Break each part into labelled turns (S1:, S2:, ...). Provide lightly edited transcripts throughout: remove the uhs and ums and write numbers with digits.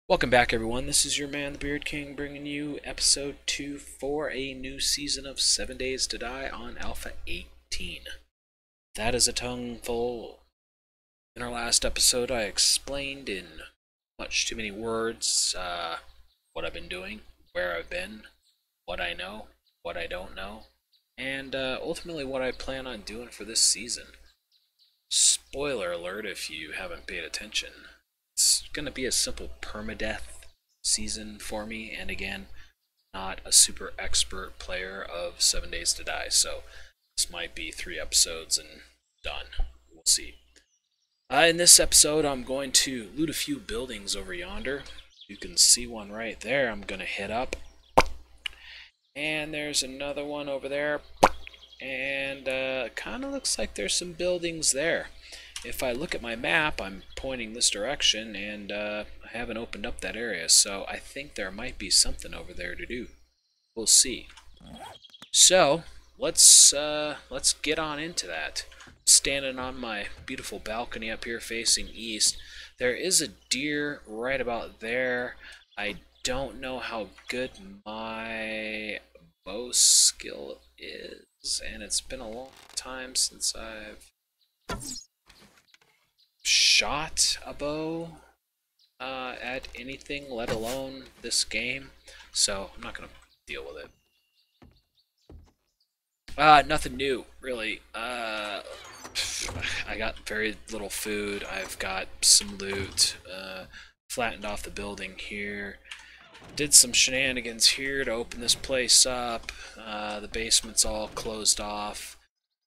S1: Welcome back, everyone. This is your man, the Beard King, bringing you episode 2 for a new season of 7 Days to Die on Alpha 18. That is a tongue full. In our last episode, I explained in much too many words what I've been doing, where I've been, what I know, what I don't know, and ultimately what I plan on doing for this season. Spoiler alert if you haven't paid attention. It's going to be a simple permadeath season for me, and again, not a super expert player of 7 Days to Die, so this might be 3 episodes and done. We'll see. In this episode, I'm going to loot a few buildings over yonder. You can see one right there. I'm going to hit up. And there's another one over there. And kind of looks like there's some buildings there. If I look at my map, I'm pointing this direction, and I haven't opened up that area, so I think there might be something over there to do. We'll see. So let's get on into that. Standing on my beautiful balcony up here facing east, there is a deer right about there. I don't know how good my bow skill is, and it's been a long time since I've shot a bow at anything, let alone this game, so I'm not gonna deal with it. Nothing new, really. I got very little food. I've got some loot. Flattened off the building here. Did some shenanigans here to open this place up. The basement's all closed off.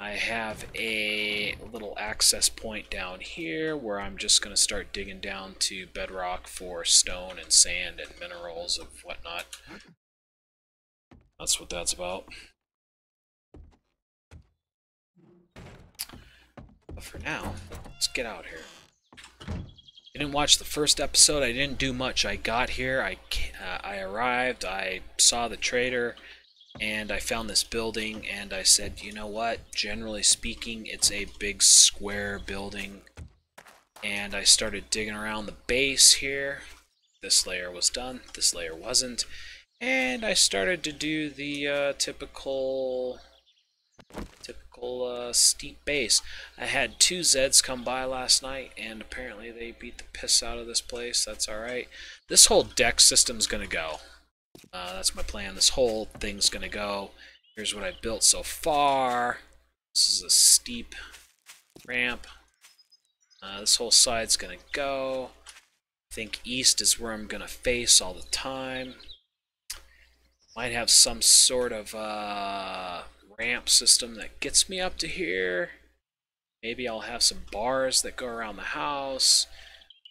S1: I have a little access point down here where I'm just going to start digging down to bedrock for stone and sand and minerals of whatnot. That's what that's about. But for now, let's get out here. I didn't watch the first episode. I didn't do much. I got here. I arrived. I saw the trader. And I found this building, and I said, you know what, generally speaking, it's a big square building. And I started digging around the base here. This layer was done, this layer wasn't. And I started to do the typical steep base. I had 2 Zeds come by last night, and apparently they beat the piss out of this place. That's alright. This whole deck system's gonna go. That's my plan. This whole thing's gonna go. Here's what I built so far. This is a steep ramp. This whole side's gonna go. I think east is where I'm gonna face all the time. Might have some sort of ramp system that gets me up to here. Maybe I'll have some bars that go around the house.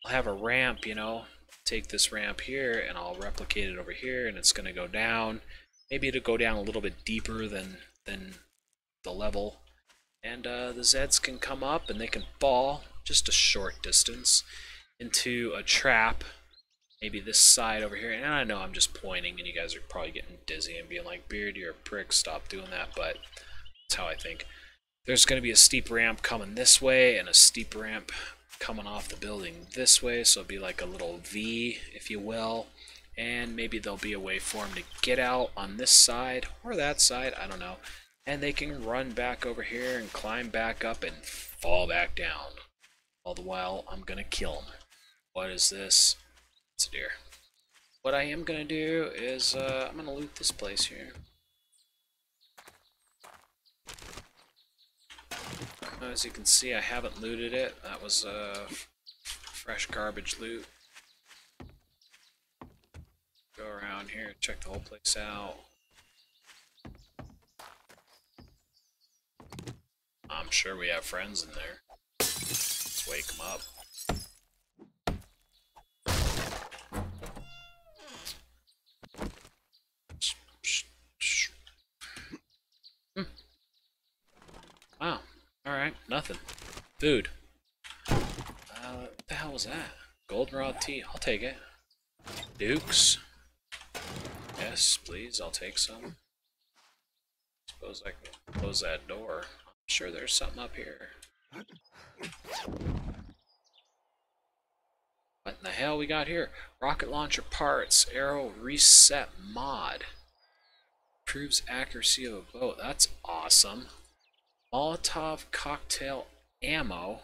S1: I'll have a ramp, you know. Take this ramp here and I'll replicate it over here, and it's going to go down. Maybe it'll go down a little bit deeper than the level. And the Zeds can come up and they can fall just a short distance into a trap. Maybe this side over here. And I know I'm just pointing and you guys are probably getting dizzy and being like, Beard, you're a prick, stop doing that. But that's how I think. There's going to be a steep ramp coming this way and a steep ramp coming off the building this way, so it'll be like a little V, if you will, and maybe there'll be a way for them to get out on this side or that side, I don't know, and they can run back over here and climb back up and fall back down. All the while, I'm gonna kill them. What is this? It's a deer. What I am gonna do is I'm gonna loot this place here. As you can see, I haven't looted it. That was fresh garbage loot. Go around here, check the whole place out. I'm sure we have friends in there. Let's wake them up. Wow. Alright, nothing. Food. What the hell was that? Goldenrod tea. I'll take it. Dukes. Yes, please, I'll take some. Suppose I can close that door. I'm sure there's something up here. What in the hell we got here? Rocket launcher parts, arrow reset mod. Improves accuracy of a boat. That's awesome. Molotov cocktail ammo.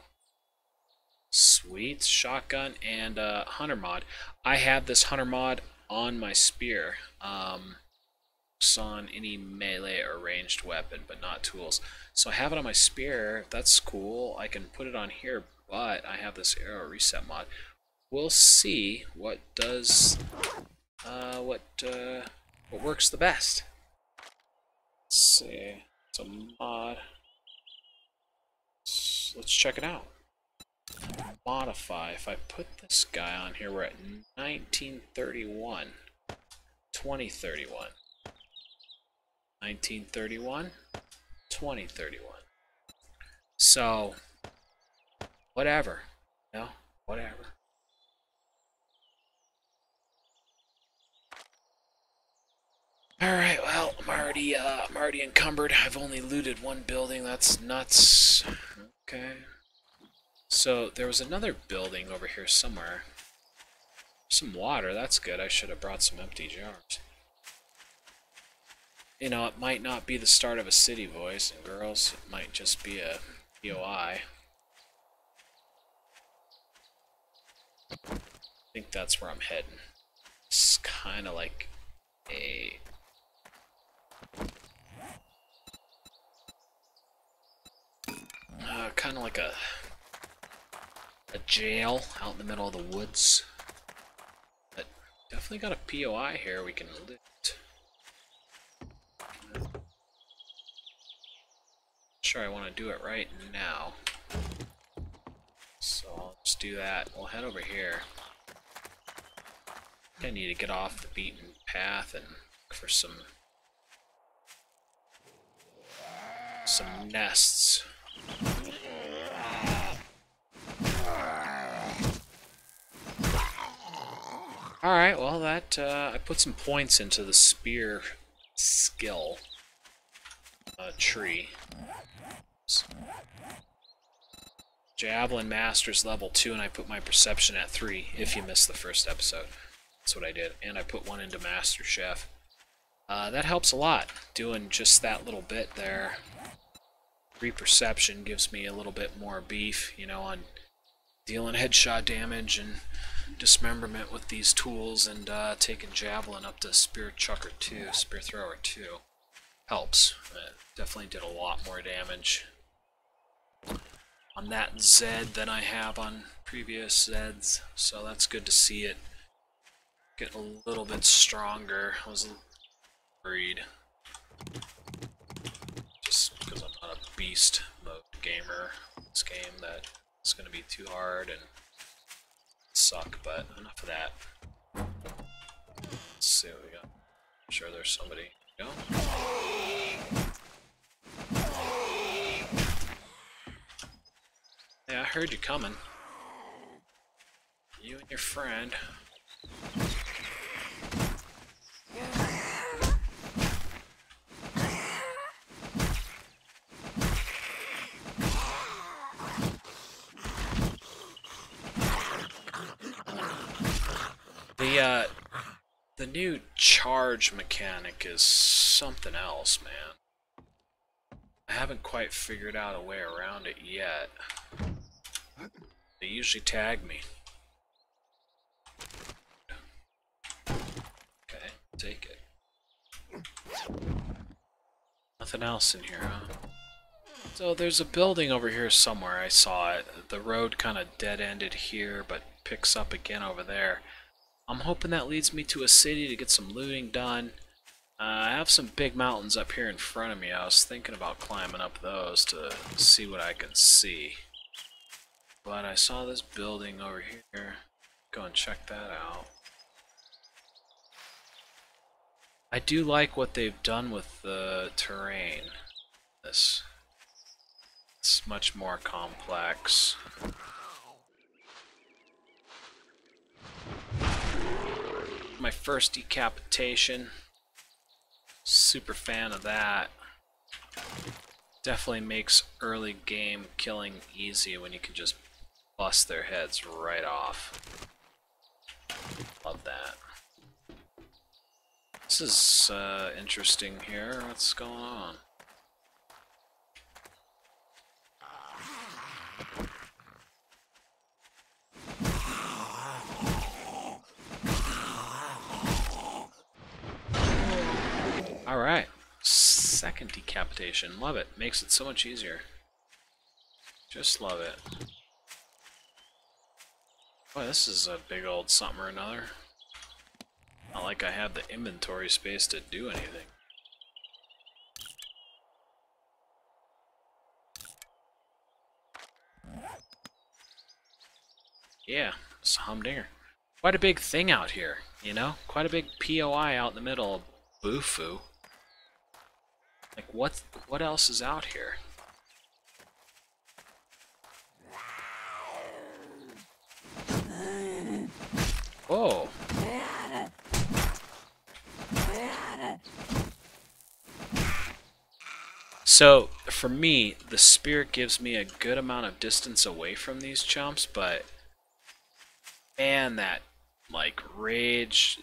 S1: Sweet. Shotgun and hunter mod. I have this hunter mod on my spear. It's on any melee or ranged weapon, but not tools. So I have it on my spear. That's cool. I can put it on here, but I have this arrow reset mod. We'll see what does what works the best. Let's see. It's a mod. Let's check it out. Modify. If I put this guy on here, we're at 1931. 2031. 1931. 2031. So, whatever. You know? Whatever. Alright, well, I'm already encumbered. I've only looted one building. That's nuts. Okay. So, there was another building over here somewhere. Some water, that's good. I should have brought some empty jars. You know, it might not be the start of a city, boys and girls. It might just be a POI. I think that's where I'm heading. It's kind of like a... kind of like a jail out in the middle of the woods. But definitely got a POI here we can loot. Sure, I want to do it right now. So I'll just do that. We'll head over here. I need to get off the beaten path and look for some nests. Alright, well that, I put some points into the spear skill tree. Javelin Master's level 2, and I put my perception at 3 if you missed the first episode. That's what I did. And I put one into Master Chef. That helps a lot, doing just that little bit there. 3 perception gives me a little bit more beef, you know, on dealing headshot damage and dismemberment with these tools, and taking Javelin up to Spear Chucker 2, Spear Thrower 2. Helps. It definitely did a lot more damage on that Zed than I have on previous Zeds, so that's good to see it get a little bit stronger. I was worried, just because I'm not a beast mode gamer in this game, that it's going to be too hard and suck, but enough of that. Let's see what we got. I'm sure there's somebody. Go. Yeah, I heard you coming. You and your friend. The new charge mechanic is something else, man. I haven't quite figured out a way around it yet. They usually tag me. Okay, take it. Nothing else in here, huh? So there's a building over here somewhere. I saw it. The road kind of dead-ended here, but picks up again over there. I'm hoping that leads me to a city to get some looting done. I have some big mountains up here in front of me. I was thinking about climbing up those to see what I can see. But I saw this building over here. Go and check that out. I do like what they've done with the terrain. It's much more complex. My first decapitation. Super fan of that. Definitely makes early game killing easy when you can just bust their heads right off. Love that. This is interesting here. What's going on? Alright. Second decapitation. Love it. Makes it so much easier. Just love it. Boy, this is a big old something or another. Not like I have the inventory space to do anything. Yeah, it's a humdinger. Quite a big thing out here, you know? Quite a big POI out in the middle of Bufu. Like, what else is out here? Whoa. So, for me, the spirit gives me a good amount of distance away from these chumps, but man, that like rage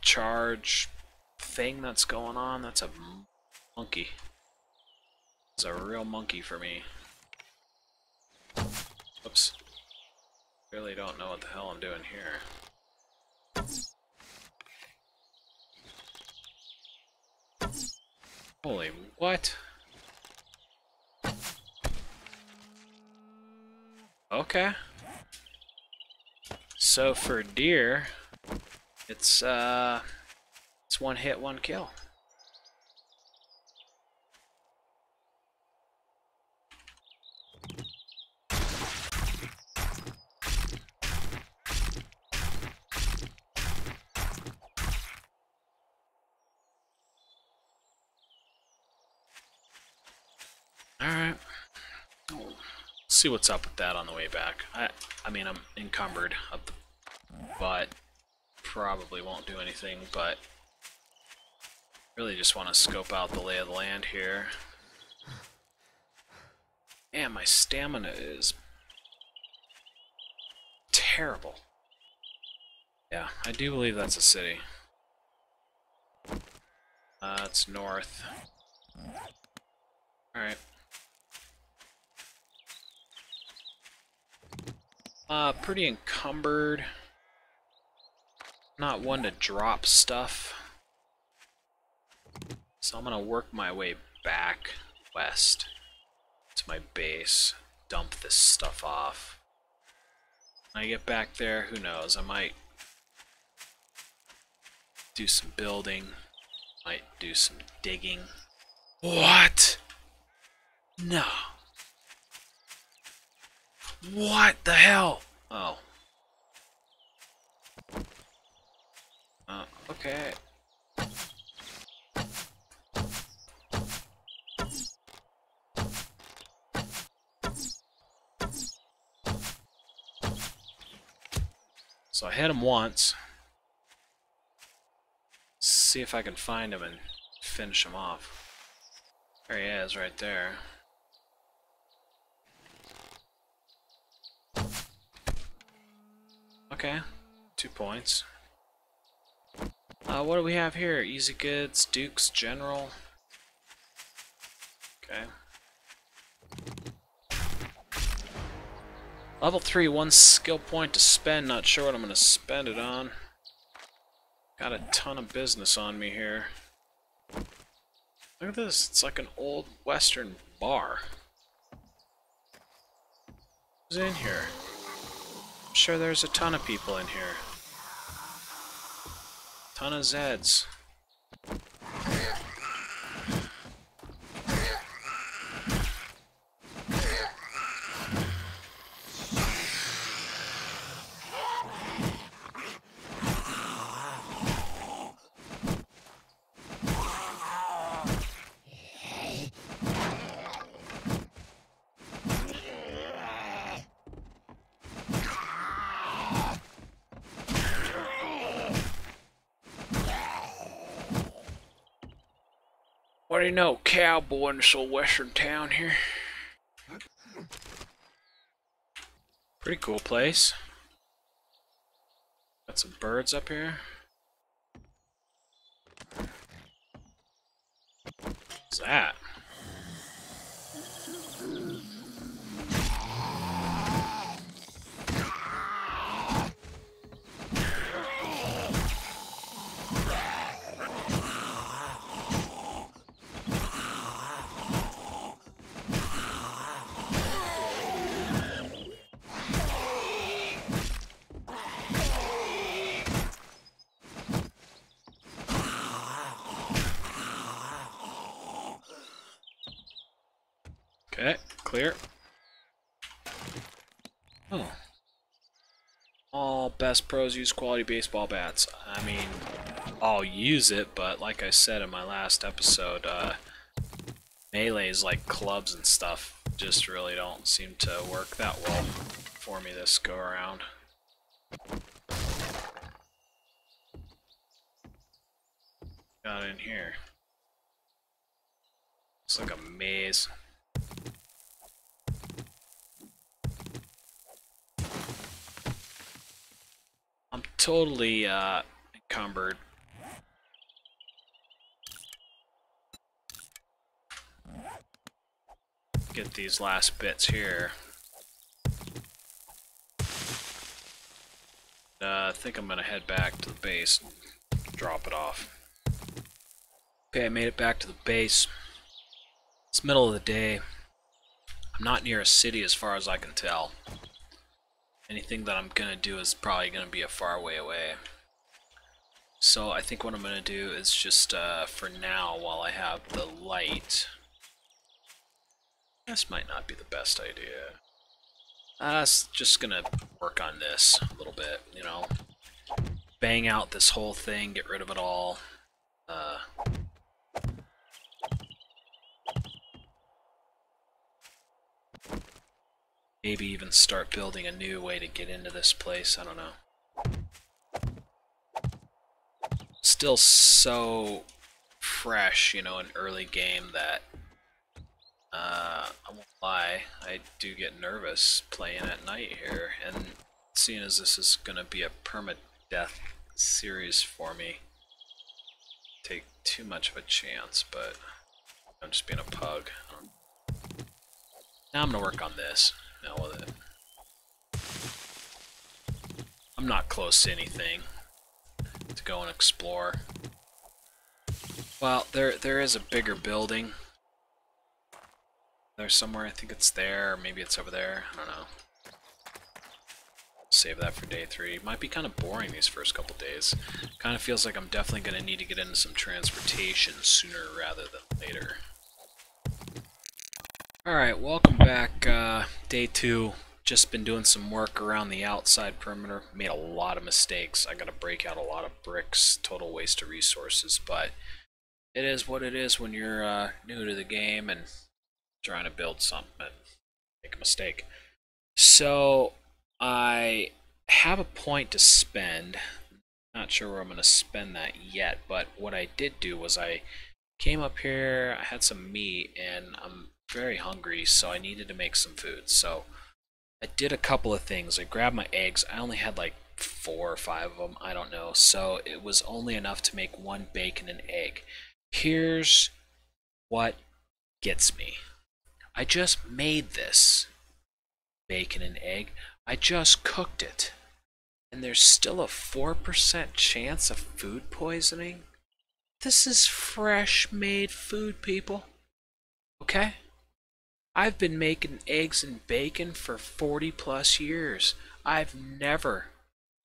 S1: charge thing that's going on, that's a monkey. It's a real monkey for me. Oops. Really don't know what the hell I'm doing here. Holy what? Okay. So for deer, it's one hit, one kill. Alright. See what's up with that on the way back. I mean, I'm encumbered up the butt. Probably won't do anything, but really just want to scope out the lay of the land here. Man, my stamina is terrible. Yeah, I do believe that's a city. It's north. Alright. Pretty encumbered. Not one to drop stuff. So I'm gonna work my way back west to my base, dump this stuff off. When I get back there, who knows, I might do some building, might do some digging. What? No. What the hell? Oh. Okay. So I hit him once. See if I can find him and finish him off. There he is, right there. Okay, 2 points. What do we have here? Easy Goods, Dukes, General. Okay. Level 3, 1 skill point to spend. Not sure what I'm going to spend it on. Got a ton of business on me here. Look at this. It's like an old western bar. Who's in here? I'm sure there's a ton of people in here. Ton of Zeds. What do you know, cowboy in this old western town here? Pretty cool place. Got some birds up here. What's that? Okay, clear. Oh. All best pros use quality baseball bats. I mean, I'll use it, but like I said in my last episode, melees like clubs and stuff just really don't seem to work that well for me this go around. Got in here. It's like a maze. I'm totally encumbered. Get these last bits here. I think I'm gonna head back to the base and drop it off. Okay, I made it back to the base. It's middle of the day. I'm not near a city as far as I can tell. Anything that I'm gonna do is probably gonna be a far way away. So I think what I'm gonna do is just for now, while I have the light, this might not be the best idea. Just gonna work on this a little bit, you know, bang out this whole thing, get rid of it all. Maybe even start building a new way to get into this place, I don't know. Still so fresh, you know, an early game that I won't lie, I do get nervous playing at night here, and seeing as this is going to be a permadeath series for me, take too much of a chance, but I'm just being a pug. Now I'm going to work on this. Now with it. I'm not close to anything to go and explore. Well, there is a bigger building. There's somewhere, I think it's there, or maybe it's over there, I don't know. Save that for day 3. Might be kind of boring these first couple days. Kind of feels like I'm definitely going to need to get into some transportation sooner rather than later. Alright, welcome back. Day 2. Just been doing some work around the outside perimeter. Made a lot of mistakes. I gotta break out a lot of bricks. Total waste of resources, but it is what it is when you're new to the game and trying to build something and make a mistake. So I have a point to spend. Not sure where I'm going to spend that yet, but what I did do was I came up here, I had some meat, and I'm very hungry, so I needed to make some food. So I did a couple of things. I grabbed my eggs. I only had like 4 or 5 of them, I don't know. So it was only enough to make 1 bacon and egg. Here's what gets me. I just made this bacon and egg. I just cooked it. And there's still a 4% chance of food poisoning? This is fresh made food, people. Okay? I've been making eggs and bacon for 40 plus years. I've never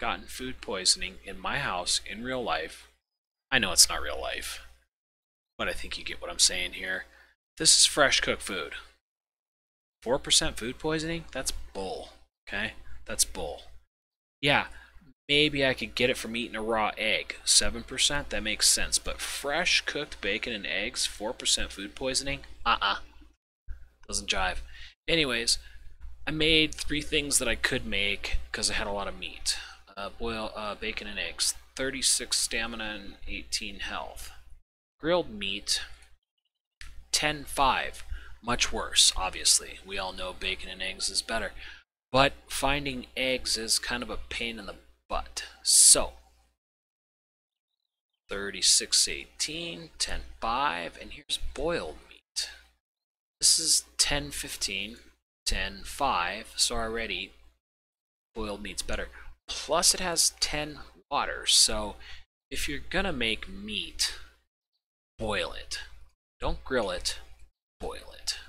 S1: gotten food poisoning in my house in real life. I know it's not real life, but I think you get what I'm saying here. This is fresh cooked food. 4% food poisoning? That's bull. Okay? That's bull. Yeah, maybe I could get it from eating a raw egg. 7%? That makes sense. But fresh cooked bacon and eggs, 4% food poisoning? Doesn't jive. Anyways, I made 3 things that I could make because I had a lot of meat. Bacon and eggs. 36 stamina and 18 health. Grilled meat, 10-5. Much worse, obviously. We all know bacon and eggs is better. But finding eggs is kind of a pain in the But, so, 36.18, 10.5, and here's boiled meat. This is 10.15, 10.5, so already boiled meat's better. Plus it has 10 water, so if you're gonna make meat, boil it. Don't grill it, boil it.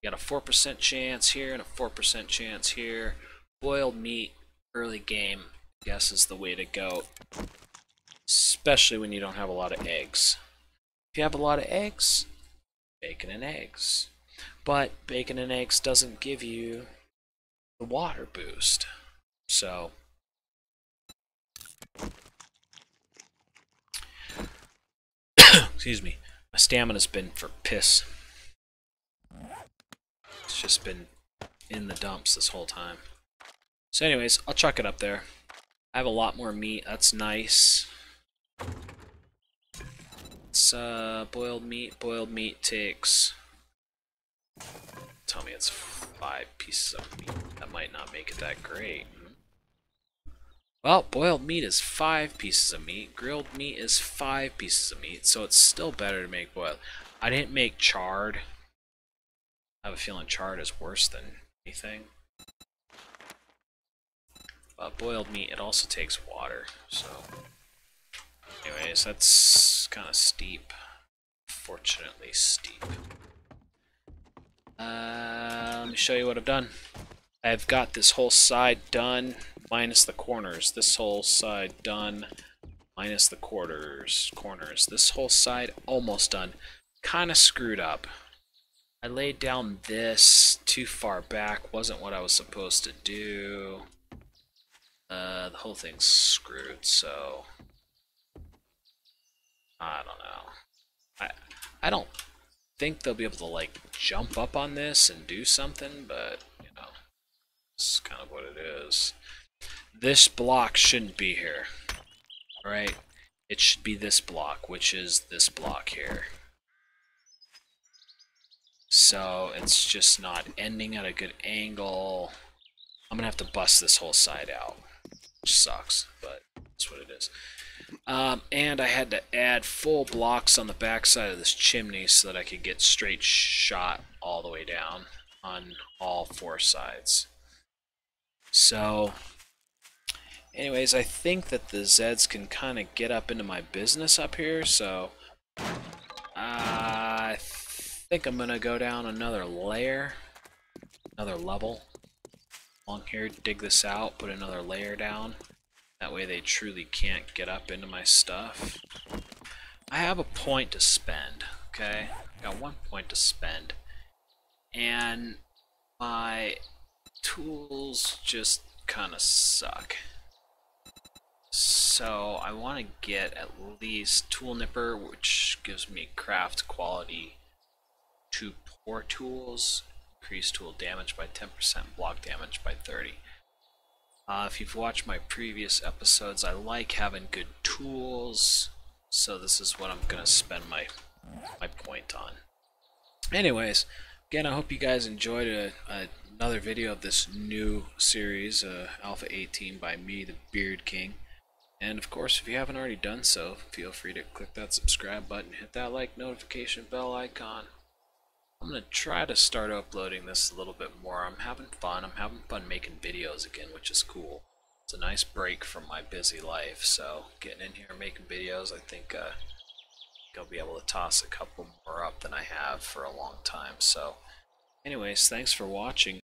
S1: You got a 4% chance here and a 4% chance here. Boiled meat, early game, I guess is the way to go. Especially when you don't have a lot of eggs. If you have a lot of eggs, bacon and eggs. But bacon and eggs doesn't give you the water boost. So, excuse me, my stamina's been for piss. It's just been in the dumps this whole time. So anyways, I'll chuck it up there. I have a lot more meat, that's nice. It's boiled meat. Boiled meat takes... Tell me it's 5 pieces of meat. That might not make it that great. Well, boiled meat is 5 pieces of meat. Grilled meat is 5 pieces of meat. So it's still better to make boiled. I didn't make charred. I have a feeling charred is worse than anything. But boiled meat, it also takes water. So, anyways, that's kind of steep. Fortunately steep. Let me show you what I've done. I've got this whole side done, minus the corners. This whole side done, minus the corners. This whole side almost done. Kind of screwed up. I laid down this too far back. Wasn't what I was supposed to do. The whole thing's screwed, so... I don't know. I don't think they'll be able to, like, jump up on this and do something, but, you know, it's kind of what it is. This block shouldn't be here, right? It should be this block, which is this block here. So it's just not ending at a good angle. I'm gonna have to bust this whole side out, which sucks, but that's what it is. And I had to add full blocks on the back side of this chimney so that I could get straight shot all the way down on all 4 sides. So, anyways, I think that the Zeds can kind of get up into my business up here, so I think I'm going to go down another layer, another level along here, dig this out, put another layer down. That way they truly can't get up into my stuff. I have a point to spend, okay? I got 1 point to spend. And my tools just kind of suck. So I want to get at least Tool Nipper, which gives me craft quality 2 poor tools, increase tool damage by 10%, block damage by 30%. If you've watched my previous episodes, I like having good tools, so this is what I'm going to spend my point on. Anyways, again, I hope you guys enjoyed another video of this new series, Alpha 18 by me, the Beard King. And of course, if you haven't already done so, feel free to click that subscribe button, hit that like notification bell icon. I'm going to try to start uploading this a little bit more. I'm having fun. I'm having fun making videos again, which is cool. It's a nice break from my busy life, so getting in here making videos, I think I'll be able to toss a couple more up than I have for a long time. So anyways, thanks for watching.